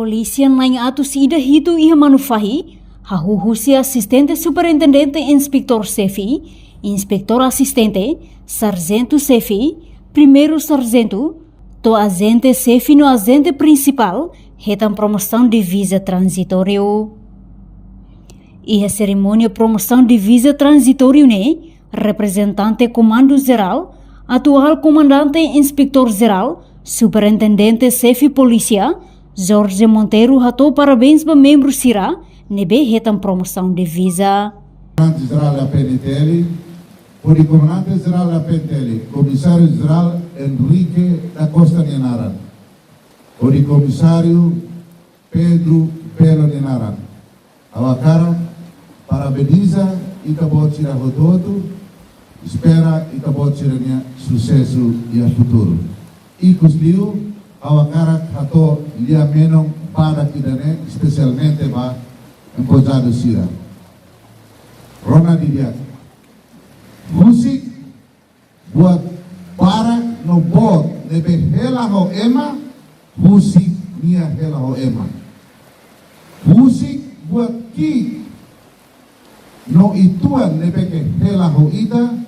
Polícia lain atus ida hitu iha manufahi, hahuhusi assistente superintendente inspektor Sefi, inspektor assistente, sargento Sefi, primeiro sargento, to agente Sefi no agente principal, retam promoção de visa transitório. E a cerimônia promoção de visa transitório ne, representante comando geral, atual comandante inspector geral, superintendente Sefi Polícia, Jorge Monteiro ratou parabéns para membro Sira, nebe retam promoção de visa. Comandante geral da PNTL, o comandante geral da PNTL, comissário geral Enrique da Costa Nenaran, o comissário Pedro Pelo Nenaran. Awakara parabeniza Itabotira Rototo, espera Itabotira sucesso e a futuro. E cusliu Awakara rato lia menong para kidane, especialmente ba empojado Sira. Rona Didiak. Musik buat para no bot nebe hela ho ema, musik nia hela ho ema. Musik buat ki no ituan nebe ke hela ho ita,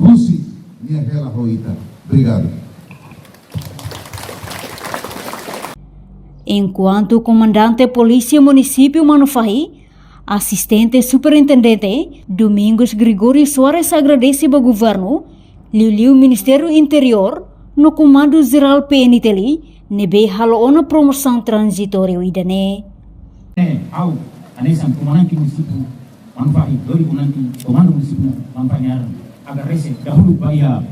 musik nia hela ho ita. Obrigado. Enquanto o comandante Polícia Município Manufahi, assistente superintendente Domingos Gregório Soares agradece ao governo, liu Ministério Interior, no Comando Geral PNTL, nebe haloona promoção transitória idane. Au, anesan comandante município Manufahi, 2000 comando município Manufahi agradece dahulu baya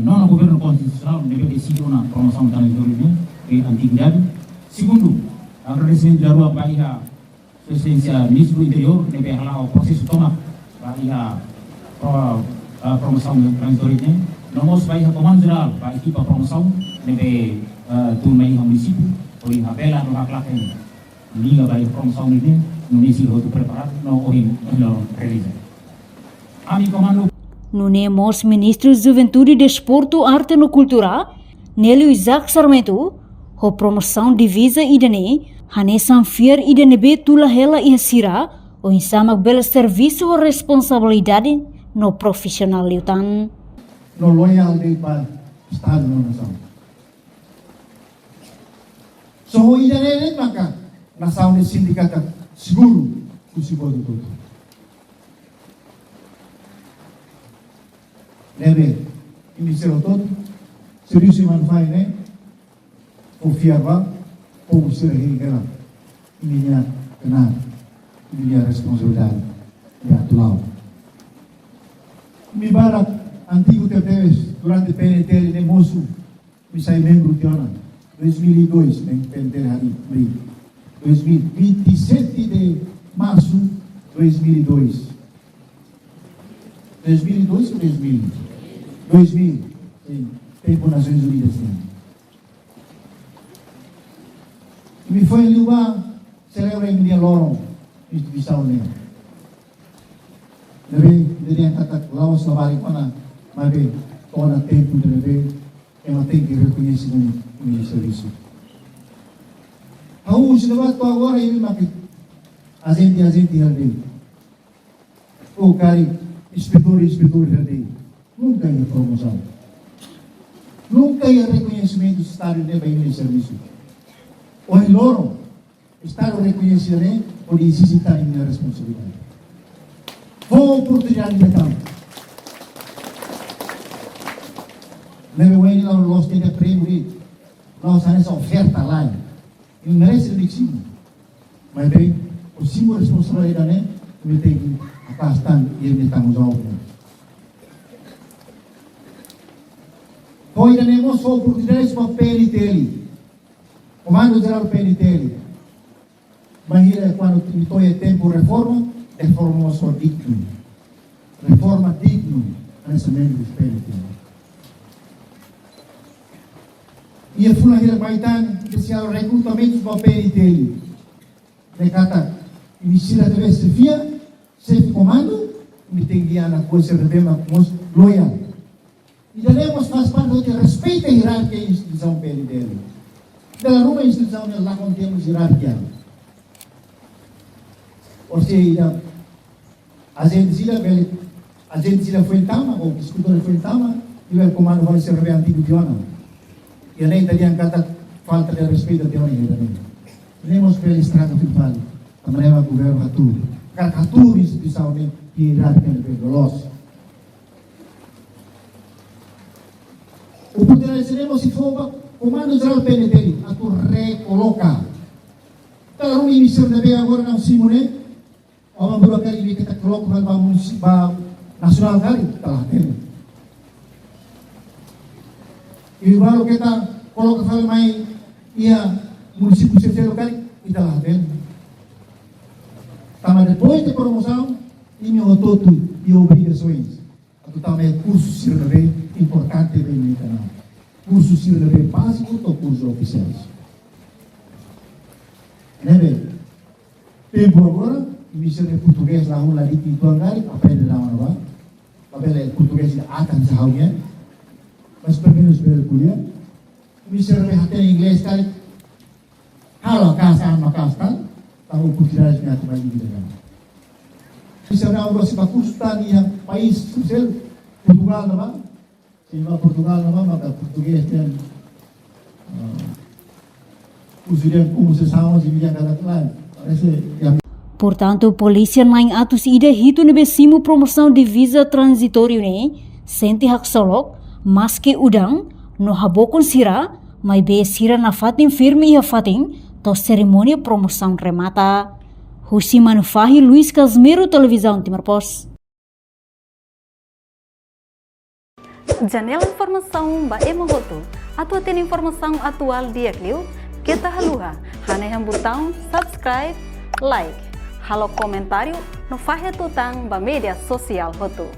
nona governo constitucional nebe decidiu na promoção transitória e antiguidade. Segundo, agradecimento da rua baya presidência ministro do interior nebe halau o processo toma baya promoção transitória. Nomos baya comando geral baya equipa promoção nebe turma iha município oi habela no haklaken liga baya promoção ini Indonesia hotu preparado no ohim no realiza. Ami comando Nunemos ministro de Juventude, Desporto, Arte e Cultura, Nélio Isaac Sarmento, a promoção de visa idane, hanesan fier idane be tula hela e sira, o insamak bela serviço ou responsabilidade no profissional liutan. No loyal de para Estado na nação. So o idane maka nação de sindicata seguro o seguro todo. Nebe, ministério todo, serviço de Manufahi né? Confiava como ser regara minha kena minha responsabilidade de atual. Mi barak antigo TPS durante PNTL de moço me sai membro de ano 2002 em PNTL hari 27 de março 2002 ou 2000 sim, tempo Nações Unidas me foi em lugar celebra em minha lorong instituição nele deve yang kata lawas labari mana mabe tona tempo deve ela tem que reconhecer o serviço ao se levar to agora ele mabe agente herde o cari inspetor herde nunca ia promoção nunca ia reconhecimento do estado de bem de serviço o loro estado reconhecimento por exercitar minha responsabilidade vou oportunidade de campo leve o lá no lost de prêmio nós essa oferta lá e merece de cima mas bem o símbolo responsabilidade né me tem que afastar e ele estamos ao Hoy tenemos oportunidades para PNTL. Comando Geral PNTL. Imagina quando estou em tempo de reforma só digno. Reforma digno nesse membro do PNTL. E a Fulahira Baitan, especial recrutamento para PNTL. Recata, iniciar a vez de FIA, chefe comando, me tem que ir na coisa de tema loyal. E devemos faz parte do que respeita a hierarquia e instituição PNTL. dalam rumah instituição yang lakukan temos hierarquia. Ou seja, a gente sila foi em Tama, ou escutou foi em Tama, e o comando vai ser antigo de ano. E nem talian kata falta de respeito de ano também. Temos pela estrada final, também é o governo Hatur. Cada Hatur instituição nem hierarquia de pedolos. O poder seremos se for comando geral PNT, a tu recoloca. Kalau rumah ini sudah agora não Simone, orang budak kali ini kita coloca para municipal nasional kali telah tem. E baru kita coloca para mai ia município terceiro kali kita lah tem. Tama depois de promoção, ini ototu e obrigações. Atau também curso sirve importante bem no canal. Curso sirve básico ou curso oficiais. Né, tempo agora, misalnya português lá um lagi itu anggar, aprende lá uma nova. Apabila português akan sahaunya, mas pelo menos kuliah. Misalnya hati inglês kali, kalau kasar makaskan, tahu português ni atau lagi kita kan. Misalnya orang sebab kursus tadi yang país sosial Portugal nama, sehingga Portugal nama maka português dan usulan sesama sehingga kata-kata yang Portanto, polícia lain atus ida hitu nebesimu promoção de visa transitório ne, senti hak solok, mas que udang, no habokon sira, mai be sira na fatin firme iha fatin, to cerimônia promoção remata. Husi Manufahi, Luiz Casmiro, Televisão Timor Pos. Janela informação ba emogoto. Atua tem informação atual dia kliu. Kita haluha, hane yang botão subscribe, like, halo comentário, no fahe tutang ba media sosial hotu.